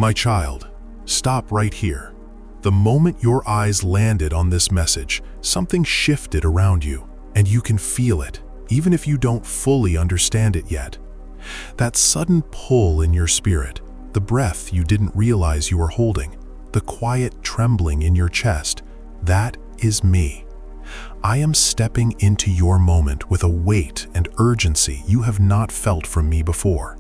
My child, stop right here. The moment your eyes landed on this message, something shifted around you, and you can feel it, even if you don't fully understand it yet. That sudden pull in your spirit, the breath you didn't realize you were holding, the quiet trembling in your chest, that is me. I am stepping into your moment with a weight and urgency you have not felt from me before.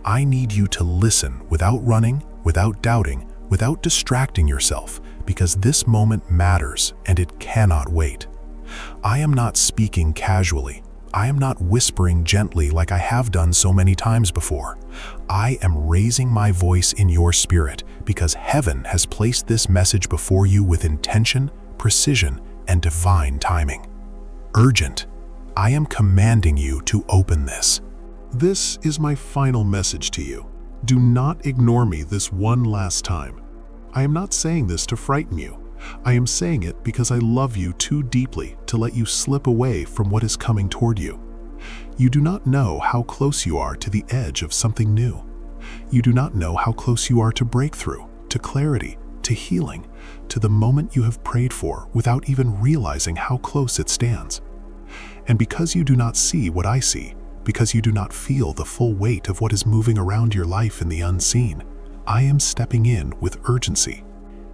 I need you to listen without running, without doubting, without distracting yourself, because this moment matters and it cannot wait. I am not speaking casually. I am not whispering gently like I have done so many times before. I am raising my voice in your spirit because heaven has placed this message before you with intention, precision, and divine timing. Urgent. I am commanding you to open this. This is my final message to you. Do not ignore me this one last time. I am not saying this to frighten you. I am saying it because I love you too deeply to let you slip away from what is coming toward you. You do not know how close you are to the edge of something new. You do not know how close you are to breakthrough, to clarity, to healing, to the moment you have prayed for without even realizing how close it stands. And because you do not see what I see, because you do not feel the full weight of what is moving around your life in the unseen, I am stepping in with urgency.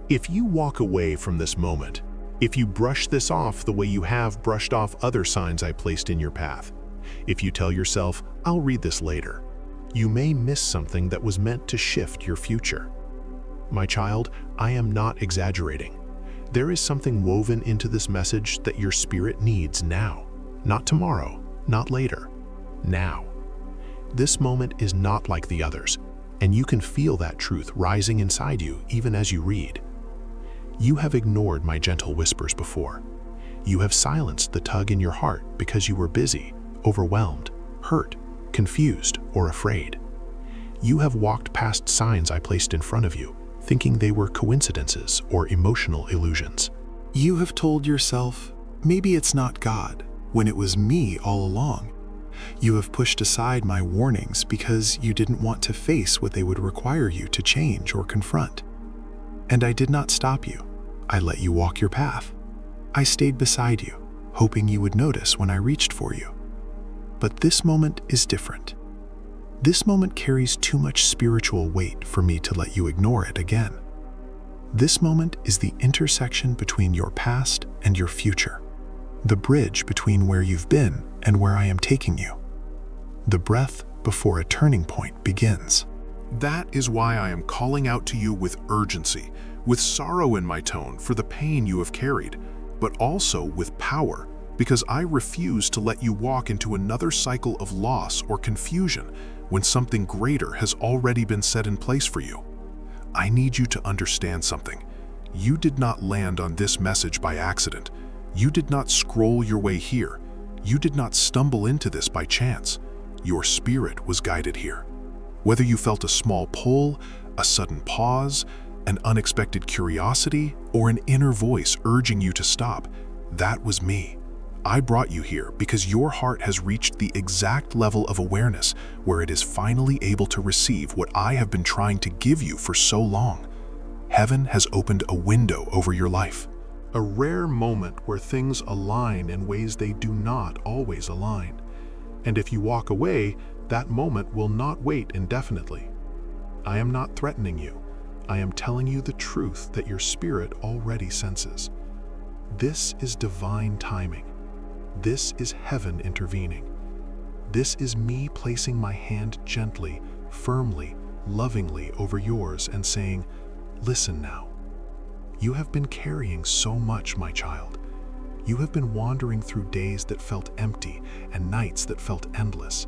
If you walk away from this moment, if you brush this off the way you have brushed off other signs I placed in your path, if you tell yourself, I'll read this later, you may miss something that was meant to shift your future. My child, I am not exaggerating. There is something woven into this message that your spirit needs now, not tomorrow, not later, now. This moment is not like the others, and you can feel that truth rising inside you even as you read. You have ignored my gentle whispers before. You have silenced the tug in your heart because you were busy, overwhelmed, hurt, confused, or afraid. You have walked past signs I placed in front of you, thinking they were coincidences or emotional illusions. You have told yourself, maybe it's not God, when it was me all along. You have pushed aside my warnings because you didn't want to face what they would require you to change or confront. And I did not stop you. I let you walk your path. I stayed beside you, hoping you would notice when I reached for you. But this moment is different. This moment carries too much spiritual weight for me to let you ignore it again. This moment is the intersection between your past and your future, the bridge between where you've been and where I am taking you. The breath before a turning point begins. That is why I am calling out to you with urgency, with sorrow in my tone for the pain you have carried, but also with power, because I refuse to let you walk into another cycle of loss or confusion when something greater has already been set in place for you. I need you to understand something. You did not land on this message by accident. You did not scroll your way here. You did not stumble into this by chance. Your spirit was guided here. Whether you felt a small pull, a sudden pause, an unexpected curiosity, or an inner voice urging you to stop, that was me. I brought you here because your heart has reached the exact level of awareness where it is finally able to receive what I have been trying to give you for so long. Heaven has opened a window over your life. A rare moment where things align in ways they do not always align. And if you walk away, that moment will not wait indefinitely. I am not threatening you. I am telling you the truth that your spirit already senses. This is divine timing. This is heaven intervening. This is me placing my hand gently, firmly, lovingly over yours and saying, listen now. You have been carrying so much, my child. You have been wandering through days that felt empty and nights that felt endless.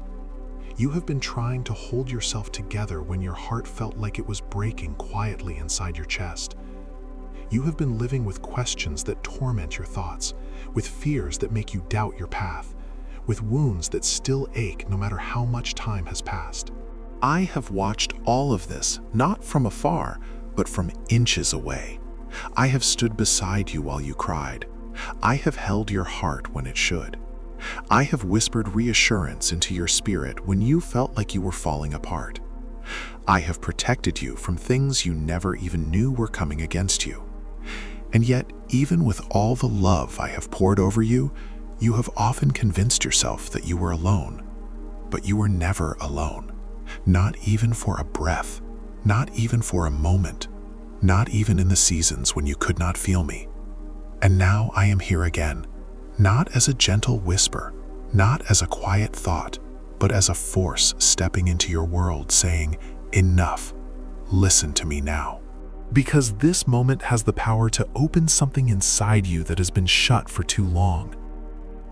You have been trying to hold yourself together when your heart felt like it was breaking quietly inside your chest. You have been living with questions that torment your thoughts, with fears that make you doubt your path, with wounds that still ache no matter how much time has passed. I have watched all of this, not from afar, but from inches away. I have stood beside you while you cried. I have held your heart when it should. I have whispered reassurance into your spirit when you felt like you were falling apart. I have protected you from things you never even knew were coming against you. And yet, even with all the love I have poured over you, you have often convinced yourself that you were alone. But you were never alone. Not even for a breath. Not even for a moment. Not even in the seasons when you could not feel me. And now I am here again, not as a gentle whisper, not as a quiet thought, but as a force stepping into your world saying, enough, listen to me now. Because this moment has the power to open something inside you that has been shut for too long.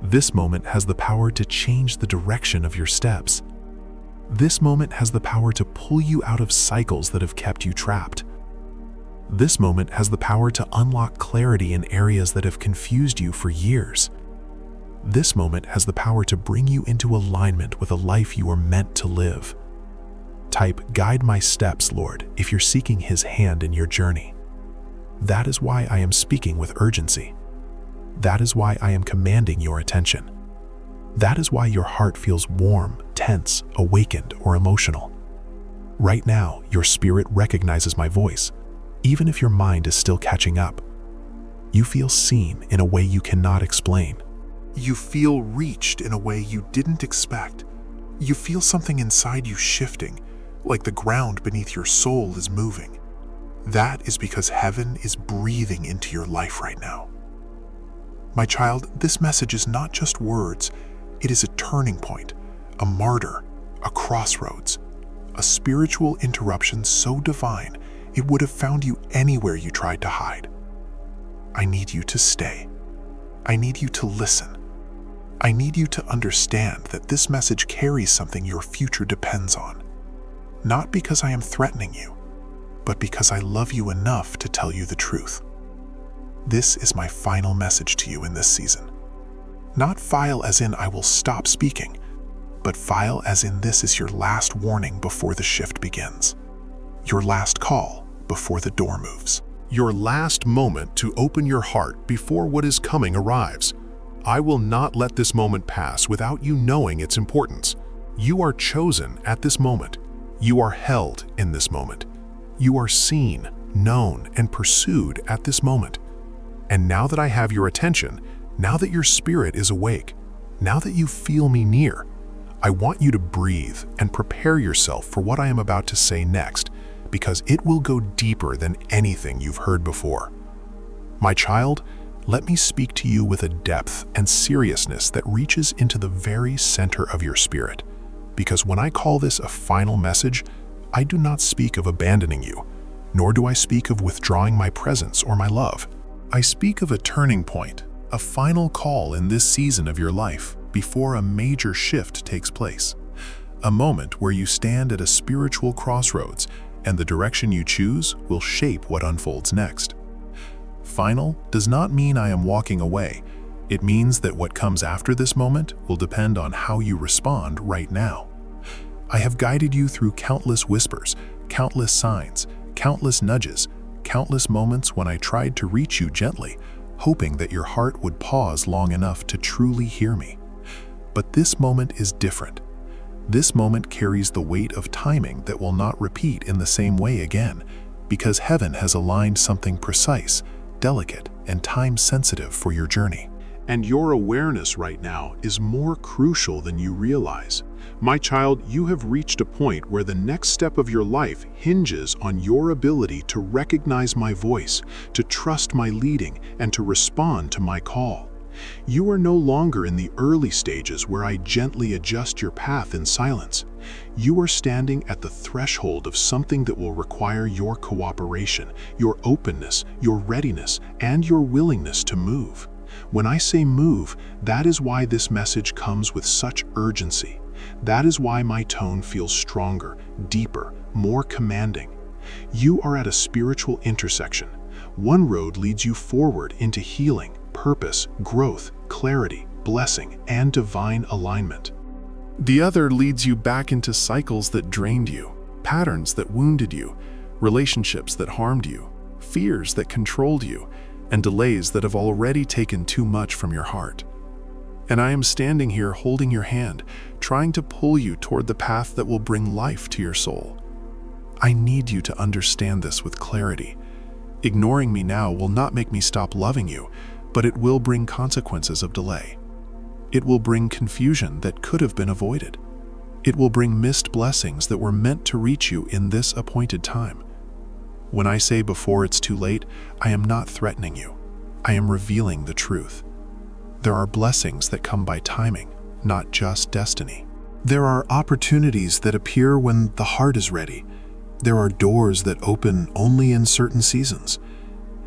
This moment has the power to change the direction of your steps. This moment has the power to pull you out of cycles that have kept you trapped. This moment has the power to unlock clarity in areas that have confused you for years. This moment has the power to bring you into alignment with a life you are meant to live. Type, "Guide my steps, Lord," if you're seeking His hand in your journey. That is why I am speaking with urgency. That is why I am commanding your attention. That is why your heart feels warm, tense, awakened, or emotional. Right now, your spirit recognizes my voice, even if your mind is still catching up. You feel seen in a way you cannot explain. You feel reached in a way you didn't expect. You feel something inside you shifting, like the ground beneath your soul is moving. That is because heaven is breathing into your life right now. My child, this message is not just words. It is a turning point, a martyr, a crossroads, a spiritual interruption so divine it would have found you anywhere you tried to hide. I need you to stay. I need you to listen. I need you to understand that this message carries something your future depends on. Not because I am threatening you, but because I love you enough to tell you the truth. This is my final message to you in this season. Not file as in I will stop speaking, but file as in this is your last warning before the shift begins. Your last call before the door moves. Your last moment to open your heart before what is coming arrives. I will not let this moment pass without you knowing its importance. You are chosen at this moment. You are held in this moment. You are seen, known, and pursued at this moment. And now that I have your attention, now that your spirit is awake, now that you feel me near, I want you to breathe and prepare yourself for what I am about to say next, because it will go deeper than anything you've heard before. My child, let me speak to you with a depth and seriousness that reaches into the very center of your spirit. Because when I call this a final message, I do not speak of abandoning you, nor do I speak of withdrawing my presence or my love. I speak of a turning point, a final call in this season of your life before a major shift takes place. A moment where you stand at a spiritual crossroads, and the direction you choose will shape what unfolds next. Final does not mean I am walking away. It means that what comes after this moment will depend on how you respond right now. I have guided you through countless whispers, countless signs, countless nudges, countless moments when I tried to reach you gently, hoping that your heart would pause long enough to truly hear me. But this moment is different. This moment carries the weight of timing that will not repeat in the same way again, because heaven has aligned something precise, delicate, and time-sensitive for your journey. And your awareness right now is more crucial than you realize. My child, you have reached a point where the next step of your life hinges on your ability to recognize my voice, to trust my leading, and to respond to my call. You are no longer in the early stages where I gently adjust your path in silence. You are standing at the threshold of something that will require your cooperation, your openness, your readiness, and your willingness to move. When I say move, that is why this message comes with such urgency. That is why my tone feels stronger, deeper, more commanding. You are at a spiritual intersection. One road leads you forward into healing, purpose, growth, clarity, blessing, and divine alignment. The other leads you back into cycles that drained you, patterns that wounded you, relationships that harmed you, fears that controlled you, and delays that have already taken too much from your heart. And I am standing here holding your hand, trying to pull you toward the path that will bring life to your soul. I need you to understand this with clarity. Ignoring me now will not make me stop loving you, but it will bring consequences of delay. It will bring confusion that could have been avoided. It will bring missed blessings that were meant to reach you in this appointed time. When I say before it's too late, I am not threatening you. I am revealing the truth. There are blessings that come by timing, not just destiny. There are opportunities that appear when the heart is ready. There are doors that open only in certain seasons.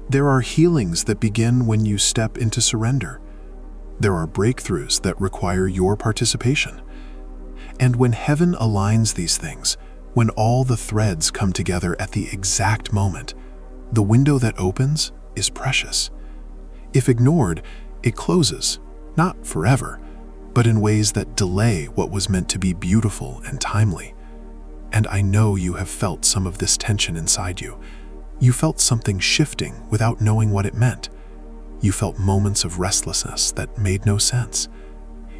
There are healings that begin when you step into surrender. There are breakthroughs that require your participation. And when heaven aligns these things, when all the threads come together at the exact moment, the window that opens is precious. If ignored, it closes, not forever, but in ways that delay what was meant to be beautiful and timely. And I know you have felt some of this tension inside you. You felt something shifting without knowing what it meant. You felt moments of restlessness that made no sense.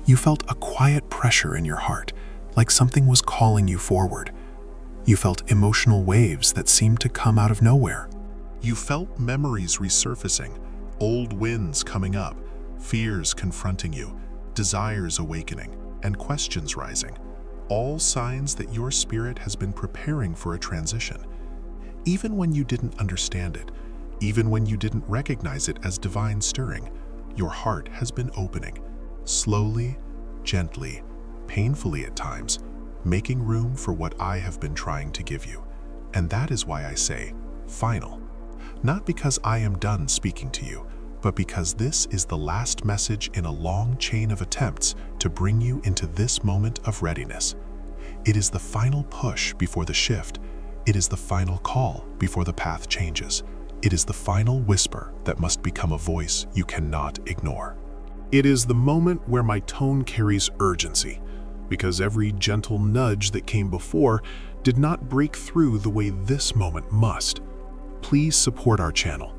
You felt a quiet pressure in your heart, like something was calling you forward. You felt emotional waves that seemed to come out of nowhere. You felt memories resurfacing, old winds coming up, fears confronting you, desires awakening, and questions rising. All signs that your spirit has been preparing for a transition. Even when you didn't understand it, even when you didn't recognize it as divine stirring, your heart has been opening, slowly, gently, painfully at times, making room for what I have been trying to give you. And that is why I say, final. Not because I am done speaking to you, but because this is the last message in a long chain of attempts to bring you into this moment of readiness. It is the final push before the shift. It is the final call before the path changes. It is the final whisper that must become a voice you cannot ignore. It is the moment where my tone carries urgency, because every gentle nudge that came before did not break through the way this moment must. Please support our channel.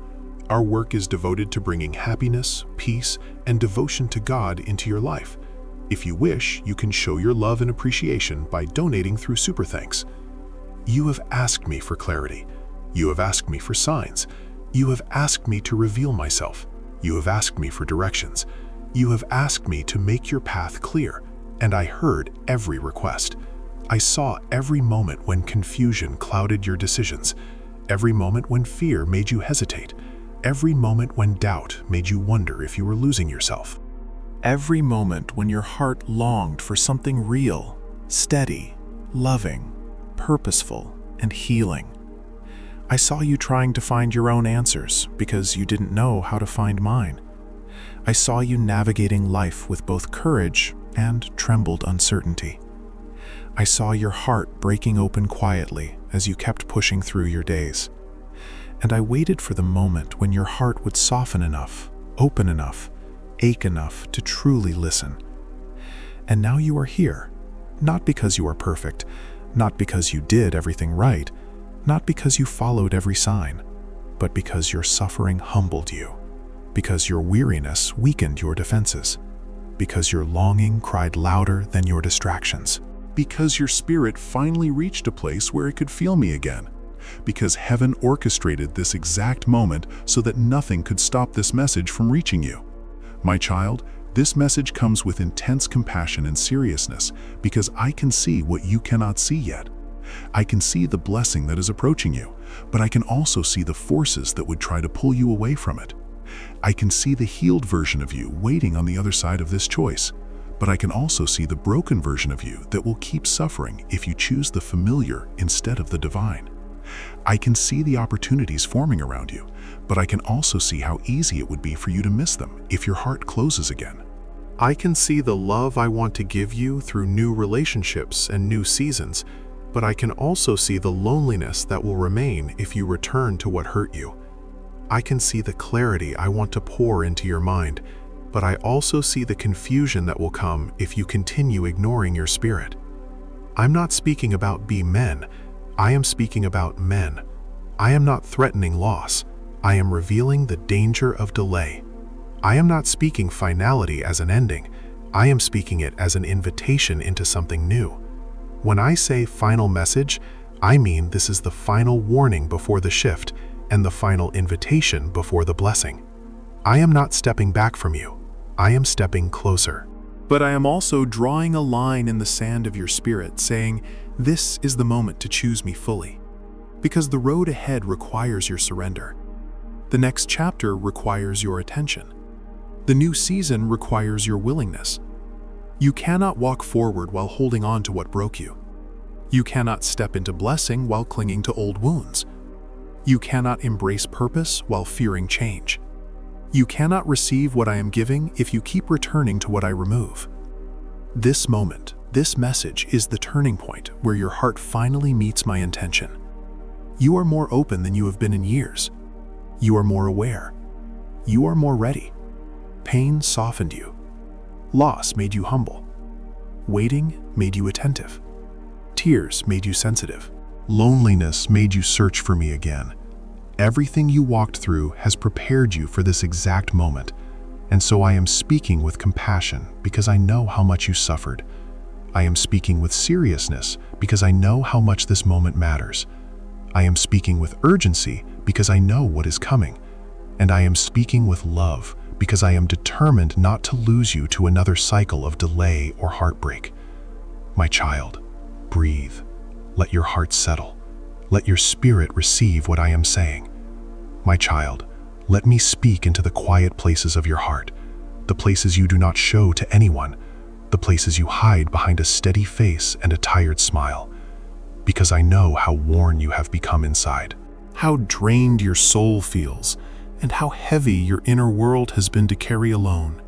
Our work is devoted to bringing happiness, peace, and devotion to God into your life. If you wish, you can show your love and appreciation by donating through Super Thanks. You have asked me for clarity. You have asked me for signs. You have asked me to reveal myself. You have asked me for directions. You have asked me to make your path clear, and I heard every request. I saw every moment when confusion clouded your decisions, every moment when fear made you hesitate, every moment when doubt made you wonder if you were losing yourself. Every moment when your heart longed for something real, steady, loving, purposeful, and healing. I saw you trying to find your own answers because you didn't know how to find mine. I saw you navigating life with both courage and trembled uncertainty. I saw your heart breaking open quietly as you kept pushing through your days. And I waited for the moment when your heart would soften enough, open enough, ache enough to truly listen. And now you are here, not because you are perfect, not because you did everything right, not because you followed every sign, but because your suffering humbled you, because your weariness weakened your defenses, because your longing cried louder than your distractions, because your spirit finally reached a place where it could feel me again, because heaven orchestrated this exact moment so that nothing could stop this message from reaching you. My child, this message comes with intense compassion and seriousness because I can see what you cannot see yet. I can see the blessing that is approaching you, but I can also see the forces that would try to pull you away from it. I can see the healed version of you waiting on the other side of this choice, but I can also see the broken version of you that will keep suffering if you choose the familiar instead of the divine. I can see the opportunities forming around you, but I can also see how easy it would be for you to miss them if your heart closes again. I can see the love I want to give you through new relationships and new seasons, but I can also see the loneliness that will remain if you return to what hurt you. I can see the clarity I want to pour into your mind, but I also see the confusion that will come if you continue ignoring your spirit. I'm not speaking about be men. I am speaking about men. I am not threatening loss. I am revealing the danger of delay. I am not speaking finality as an ending. I am speaking it as an invitation into something new. When I say final message, I mean, this is the final warning before the shift and the final invitation before the blessing. I am not stepping back from you. I am stepping closer. But I am also drawing a line in the sand of your spirit, saying, this is the moment to choose me fully. Because the road ahead requires your surrender. The next chapter requires your attention. The new season requires your willingness. You cannot walk forward while holding on to what broke you. You cannot step into blessing while clinging to old wounds. You cannot embrace purpose while fearing change. You cannot receive what I am giving if you keep returning to what I remove. This moment, this message is the turning point where your heart finally meets my intention. You are more open than you have been in years. You are more aware. You are more ready. Pain softened you. Loss made you humble. Waiting made you attentive. Tears made you sensitive. Loneliness made you search for me again. Everything you walked through has prepared you for this exact moment, and so I am speaking with compassion because I know how much you suffered. I am speaking with seriousness because I know how much this moment matters. I am speaking with urgency because I know what is coming, and I am speaking with love because I am determined not to lose you to another cycle of delay or heartbreak. My child, breathe. Let your heart settle. Let your spirit receive what I am saying. My child, let me speak into the quiet places of your heart, the places you do not show to anyone, the places you hide behind a steady face and a tired smile, because I know how worn you have become inside, how drained your soul feels, and how heavy your inner world has been to carry alone.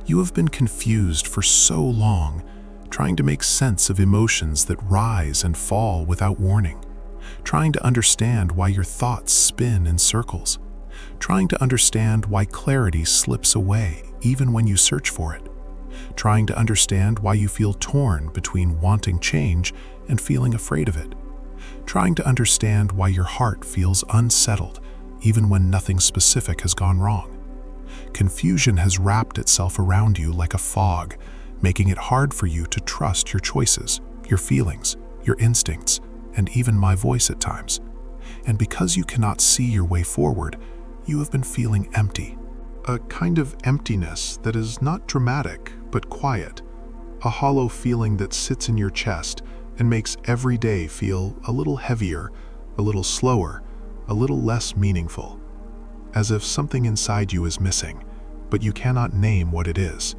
You have been confused for so long, trying to make sense of emotions that rise and fall without warning, trying to understand why your thoughts spin in circles, trying to understand why clarity slips away even when you search for it, trying to understand why you feel torn between wanting change and feeling afraid of it, trying to understand why your heart feels unsettled even when nothing specific has gone wrong. Confusion has wrapped itself around you like a fog, making it hard for you to trust your choices, your feelings, your instincts, and even my voice at times. And because you cannot see your way forward, you have been feeling empty. A kind of emptiness that is not dramatic, but quiet. A hollow feeling that sits in your chest and makes every day feel a little heavier, a little slower, a little less meaningful. As if something inside you is missing, but you cannot name what it is.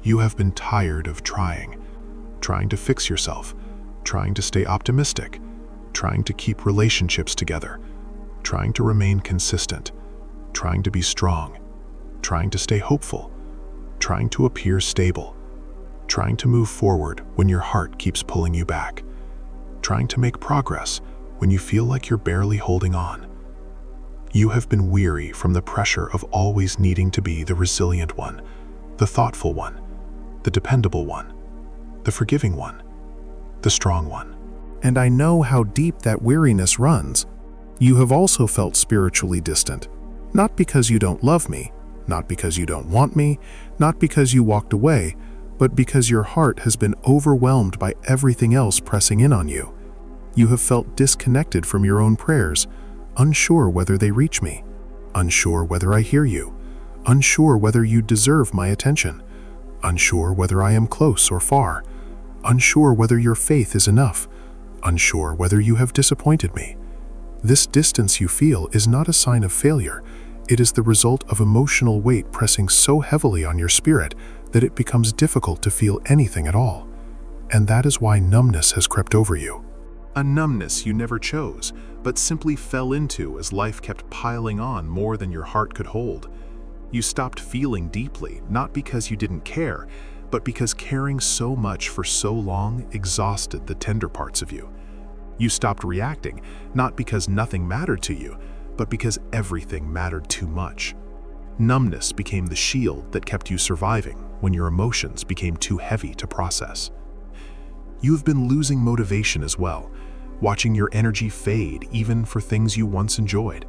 You have been tired of trying to fix yourself, trying to stay optimistic, trying to keep relationships together, trying to remain consistent, trying to be strong, trying to stay hopeful, trying to appear stable, trying to move forward when your heart keeps pulling you back, trying to make progress when you feel like you're barely holding on. You have been weary from the pressure of always needing to be the resilient one, the thoughtful one, the dependable one, the forgiving one, the strong one. And I know how deep that weariness runs. You have also felt spiritually distant, not because you don't love me, not because you don't want me, not because you walked away, but because your heart has been overwhelmed by everything else pressing in on you. You have felt disconnected from your own prayers, unsure whether they reach me, unsure whether I hear you, unsure whether you deserve my attention, unsure whether I am close or far, unsure whether your faith is enough, unsure whether you have disappointed me. This distance you feel is not a sign of failure. It is the result of emotional weight pressing so heavily on your spirit that it becomes difficult to feel anything at all. And that is why numbness has crept over you. A numbness you never chose, but simply fell into as life kept piling on more than your heart could hold. You stopped feeling deeply, not because you didn't care, but because caring so much for so long exhausted the tender parts of you. You stopped reacting, not because nothing mattered to you, but because everything mattered too much. Numbness became the shield that kept you surviving when your emotions became too heavy to process. You have been losing motivation as well, watching your energy fade even for things you once enjoyed,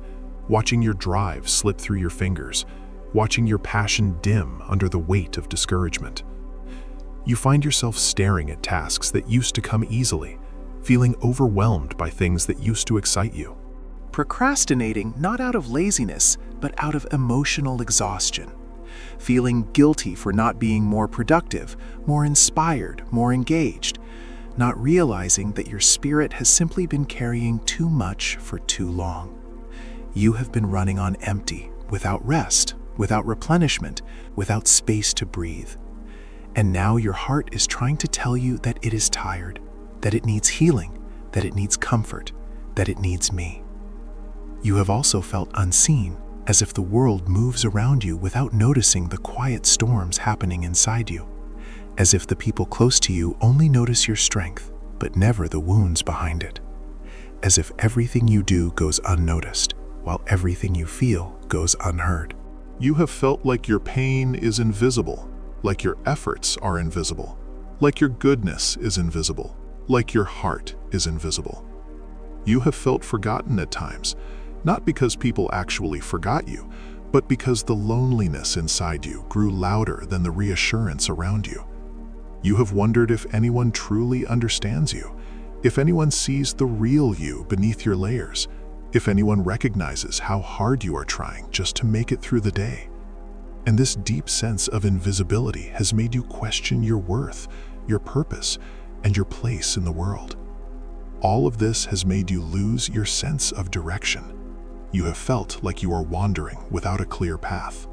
watching your drive slip through your fingers, watching your passion dim under the weight of discouragement. You find yourself staring at tasks that used to come easily, feeling overwhelmed by things that used to excite you. Procrastinating not out of laziness, but out of emotional exhaustion. Feeling guilty for not being more productive, more inspired, more engaged. Not realizing that your spirit has simply been carrying too much for too long. You have been running on empty, without rest, without replenishment, without space to breathe. And now your heart is trying to tell you that it is tired, that it needs healing, that it needs comfort, that it needs me. You have also felt unseen, as if the world moves around you without noticing the quiet storms happening inside you, as if the people close to you only notice your strength, but never the wounds behind it, as if everything you do goes unnoticed, while everything you feel goes unheard. You have felt like your pain is invisible, like your efforts are invisible, like your goodness is invisible, like your heart is invisible. You have felt forgotten at times, not because people actually forgot you, but because the loneliness inside you grew louder than the reassurance around you. You have wondered if anyone truly understands you, if anyone sees the real you beneath your layers, if anyone recognizes how hard you are trying just to make it through the day. And this deep sense of invisibility has made you question your worth, your purpose, and your place in the world. All of this has made you lose your sense of direction. You have felt like you are wandering without a clear path,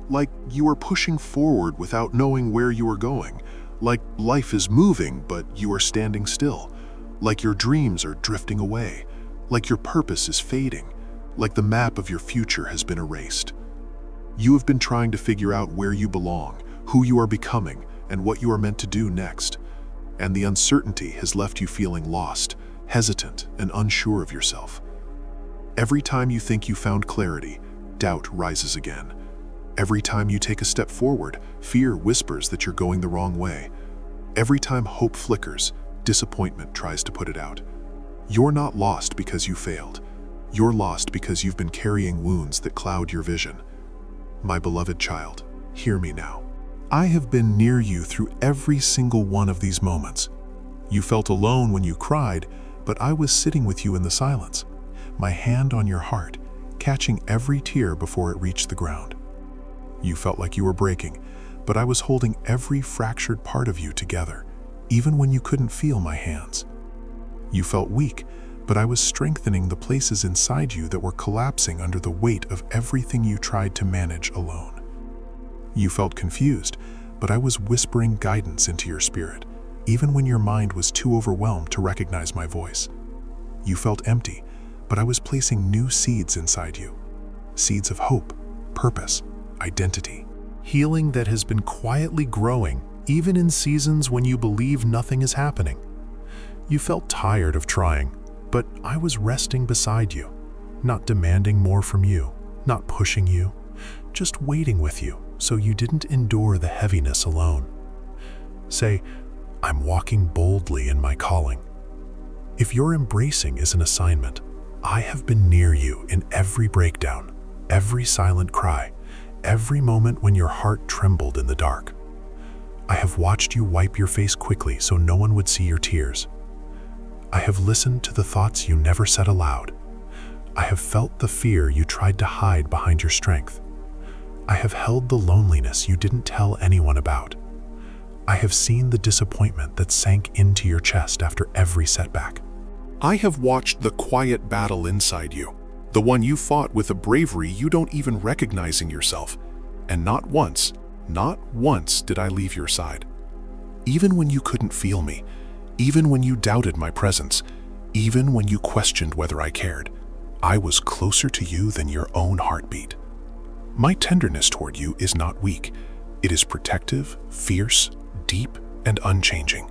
like you are pushing forward without knowing where you are going, like life is moving but you are standing still, like your dreams are drifting away, like your purpose is fading, like the map of your future has been erased. You have been trying to figure out where you belong, who you are becoming, and what you are meant to do next. And the uncertainty has left you feeling lost, hesitant, and unsure of yourself. Every time you think you found clarity, doubt rises again. Every time you take a step forward, fear whispers that you're going the wrong way. Every time hope flickers, disappointment tries to put it out. You're not lost because you failed. You're lost because you've been carrying wounds that cloud your vision. My beloved child, hear me now. I have been near you through every single one of these moments. You felt alone when you cried, but I was sitting with you in the silence, my hand on your heart, catching every tear before it reached the ground. You felt like you were breaking, but I was holding every fractured part of you together, even when you couldn't feel my hands. You felt weak, but I was strengthening the places inside you that were collapsing under the weight of everything you tried to manage alone. You felt confused, but I was whispering guidance into your spirit, even when your mind was too overwhelmed to recognize my voice. You felt empty, but I was placing new seeds inside you. Seeds of hope, purpose, identity. Healing that has been quietly growing, even in seasons when you believe nothing is happening. You felt tired of trying, but I was resting beside you, not demanding more from you, not pushing you, just waiting with you so you didn't endure the heaviness alone. Say, I'm walking boldly in my calling. If your embracing is an assignment, I have been near you in every breakdown, every silent cry, every moment when your heart trembled in the dark. I have watched you wipe your face quickly so no one would see your tears. I have listened to the thoughts you never said aloud. I have felt the fear you tried to hide behind your strength. I have held the loneliness you didn't tell anyone about. I have seen the disappointment that sank into your chest after every setback. I have watched the quiet battle inside you, the one you fought with a bravery you don't even recognize in yourself. And not once did I leave your side. Even when you couldn't feel me, even when you doubted my presence, even when you questioned whether I cared, I was closer to you than your own heartbeat. My tenderness toward you is not weak. It is protective, fierce, deep, and unchanging.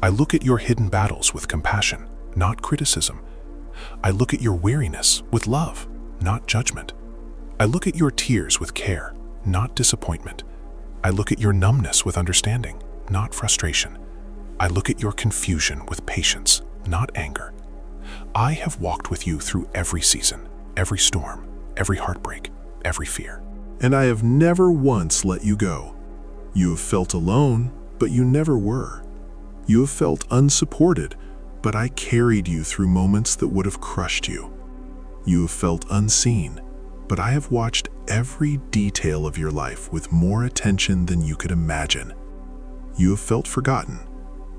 I look at your hidden battles with compassion, not criticism. I look at your weariness with love, not judgment. I look at your tears with care, not disappointment. I look at your numbness with understanding, not frustration. I look at your confusion with patience, not anger. I have walked with you through every season, every storm, every heartbreak, every fear. And I have never once let you go. You have felt alone, but you never were. You have felt unsupported, But I carried you through moments that would have crushed you. You have felt unseen, but I have watched every detail of your life with more attention than you could imagine. You have felt forgotten,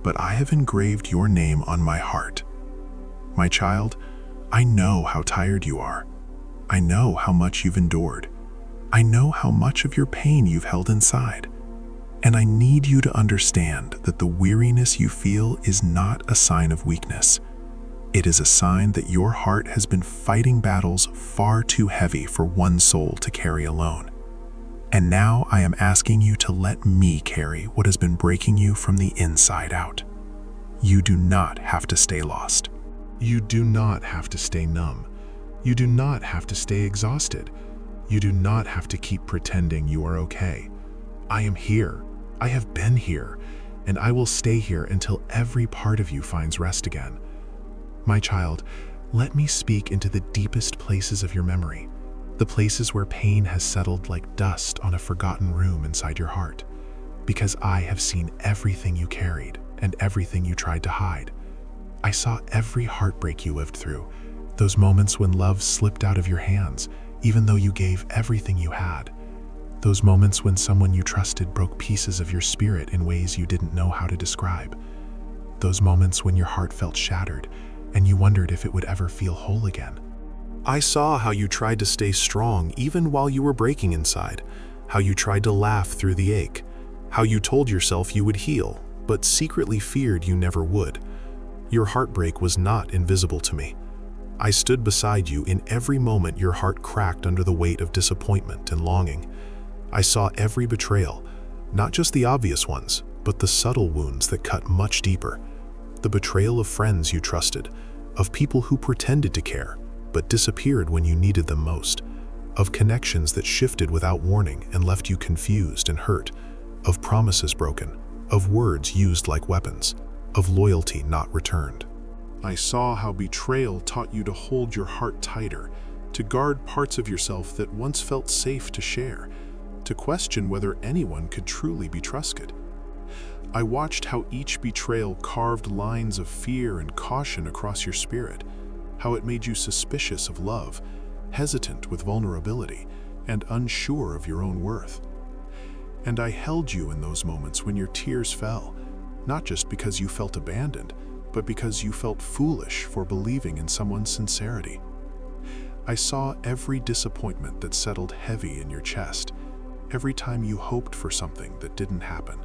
but I have engraved your name on my heart. My child, I know how tired you are. I know how much you've endured. I know how much of your pain you've held inside. And I need you to understand that the weariness you feel is not a sign of weakness. It is a sign that your heart has been fighting battles far too heavy for one soul to carry alone. And now I am asking you to let me carry what has been breaking you from the inside out. You do not have to stay lost. You do not have to stay numb. You do not have to stay exhausted. You do not have to keep pretending you are okay. I am here. I have been here, and I will stay here until every part of you finds rest again. My child, let me speak into the deepest places of your memory, the places where pain has settled like dust on a forgotten room inside your heart, because I have seen everything you carried and everything you tried to hide. I saw every heartbreak you lived through, those moments when love slipped out of your hands, even though you gave everything you had. Those moments when someone you trusted broke pieces of your spirit in ways you didn't know how to describe. Those moments when your heart felt shattered and you wondered if it would ever feel whole again. I saw how you tried to stay strong even while you were breaking inside, how you tried to laugh through the ache, how you told yourself you would heal, but secretly feared you never would. Your heartbreak was not invisible to me. I stood beside you in every moment your heart cracked under the weight of disappointment and longing. I saw every betrayal, not just the obvious ones, but the subtle wounds that cut much deeper. The betrayal of friends you trusted, of people who pretended to care, but disappeared when you needed them most, of connections that shifted without warning and left you confused and hurt, of promises broken, of words used like weapons, of loyalty not returned. I saw how betrayal taught you to hold your heart tighter, to guard parts of yourself that once felt safe to share, to question whether anyone could truly be trusted. I watched how each betrayal carved lines of fear and caution across your spirit, how it made you suspicious of love, hesitant with vulnerability, and unsure of your own worth. And I held you in those moments when your tears fell, not just because you felt abandoned, but because you felt foolish for believing in someone's sincerity. I saw every disappointment that settled heavy in your chest, every time you hoped for something that didn't happen,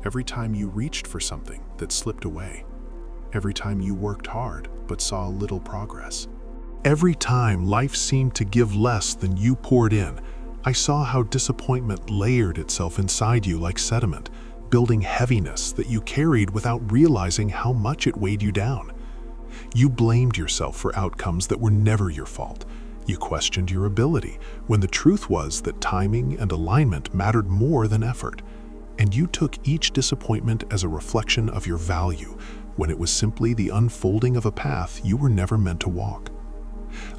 every time you reached for something that slipped away, every time you worked hard but saw little progress. Every time life seemed to give less than you poured in, I saw how disappointment layered itself inside you like sediment, building heaviness that you carried without realizing how much it weighed you down. You blamed yourself for outcomes that were never your fault. You questioned your ability, when the truth was that timing and alignment mattered more than effort. And you took each disappointment as a reflection of your value, when it was simply the unfolding of a path you were never meant to walk.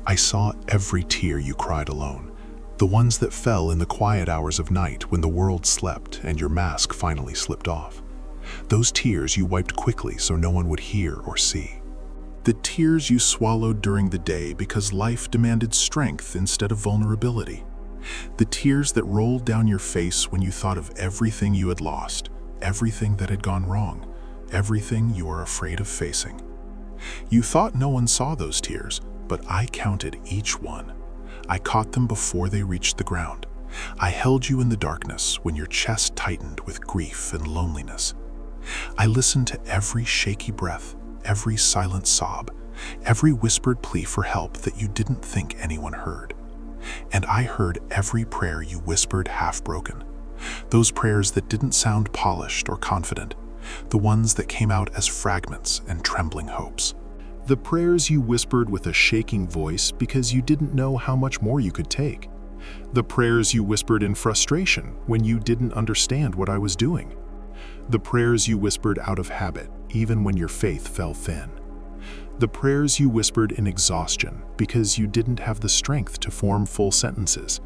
I saw every tear you cried alone, the ones that fell in the quiet hours of night when the world slept and your mask finally slipped off. Those tears you wiped quickly so no one would hear or see. The tears you swallowed during the day because life demanded strength instead of vulnerability. The tears that rolled down your face when you thought of everything you had lost, everything that had gone wrong, everything you are afraid of facing. You thought no one saw those tears, but I counted each one. I caught them before they reached the ground. I held you in the darkness when your chest tightened with grief and loneliness. I listened to every shaky breath, every silent sob, every whispered plea for help that you didn't think anyone heard. And I heard every prayer you whispered half-broken, those prayers that didn't sound polished or confident, the ones that came out as fragments and trembling hopes. The prayers you whispered with a shaking voice because you didn't know how much more you could take. The prayers you whispered in frustration when you didn't understand what I was doing. The prayers you whispered out of habit, even when your faith fell thin. The prayers you whispered in exhaustion because you didn't have the strength to form full sentences.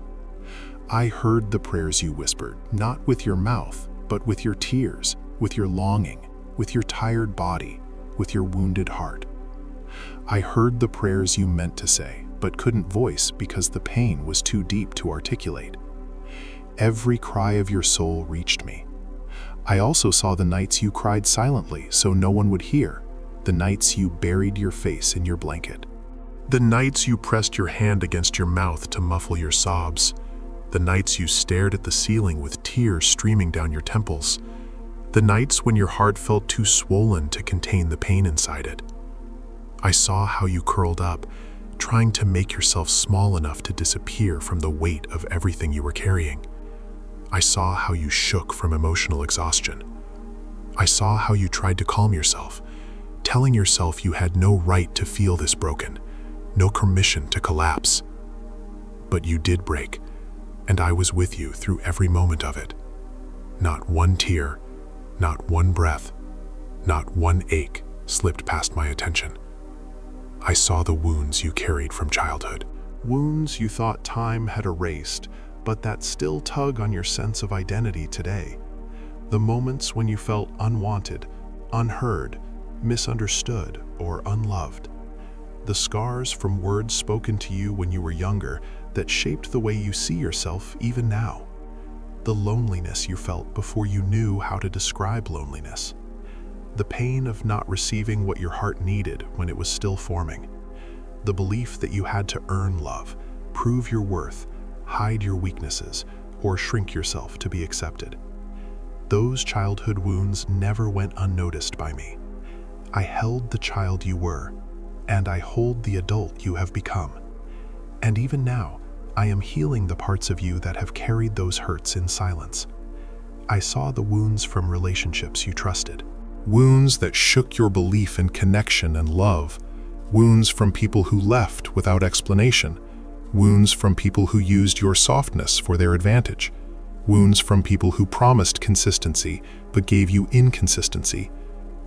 I heard the prayers you whispered, not with your mouth, but with your tears, with your longing, with your tired body, with your wounded heart. I heard the prayers you meant to say, but couldn't voice because the pain was too deep to articulate. Every cry of your soul reached me. I also saw the nights you cried silently so no one would hear, the nights you buried your face in your blanket. The nights you pressed your hand against your mouth to muffle your sobs. The nights you stared at the ceiling with tears streaming down your temples. The nights when your heart felt too swollen to contain the pain inside it. I saw how you curled up, trying to make yourself small enough to disappear from the weight of everything you were carrying. I saw how you shook from emotional exhaustion. I saw how you tried to calm yourself, telling yourself you had no right to feel this broken, no permission to collapse. But you did break, and I was with you through every moment of it. Not one tear, not one breath, not one ache slipped past my attention. I saw the wounds you carried from childhood. Wounds you thought time had erased, but that still tug on your sense of identity today. The moments when you felt unwanted, unheard, misunderstood, or unloved. The scars from words spoken to you when you were younger that shaped the way you see yourself even now. The loneliness you felt before you knew how to describe loneliness. The pain of not receiving what your heart needed when it was still forming. The belief that you had to earn love, prove your worth, hide your weaknesses, or shrink yourself to be accepted. Those childhood wounds never went unnoticed by me. I held the child you were, and I hold the adult you have become. And even now, I am healing the parts of you that have carried those hurts in silence. I saw the wounds from relationships you trusted. Wounds that shook your belief in connection and love. Wounds from people who left without explanation. Wounds from people who used your softness for their advantage. Wounds from people who promised consistency but gave you inconsistency.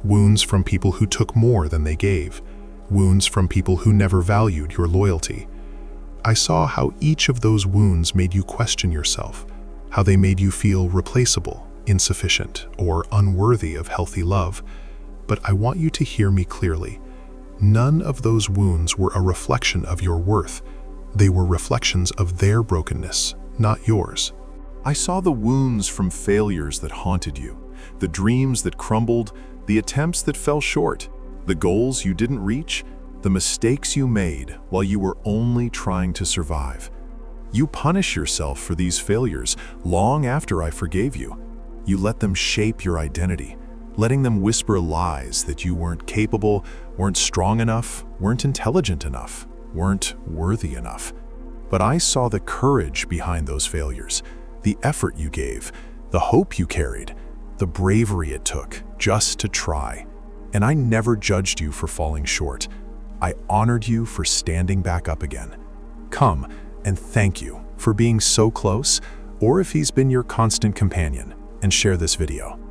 Wounds from people who took more than they gave. Wounds from people who never valued your loyalty. I saw how each of those wounds made you question yourself, how they made you feel replaceable, insufficient, or unworthy of healthy love. But I want you to hear me clearly. None of those wounds were a reflection of your worth. They were reflections of their brokenness, not yours. I saw the wounds from failures that haunted you, the dreams that crumbled, the attempts that fell short, the goals you didn't reach, the mistakes you made while you were only trying to survive. You punish yourself for these failures long after I forgave you. You let them shape your identity, letting them whisper lies that you weren't capable, weren't strong enough, weren't intelligent enough, weren't worthy enough. But I saw the courage behind those failures, the effort you gave, the hope you carried, the bravery it took just to try. And I never judged you for falling short. I honored you for standing back up again. Come and thank you for being so close, or if he's been your constant companion, and share this video.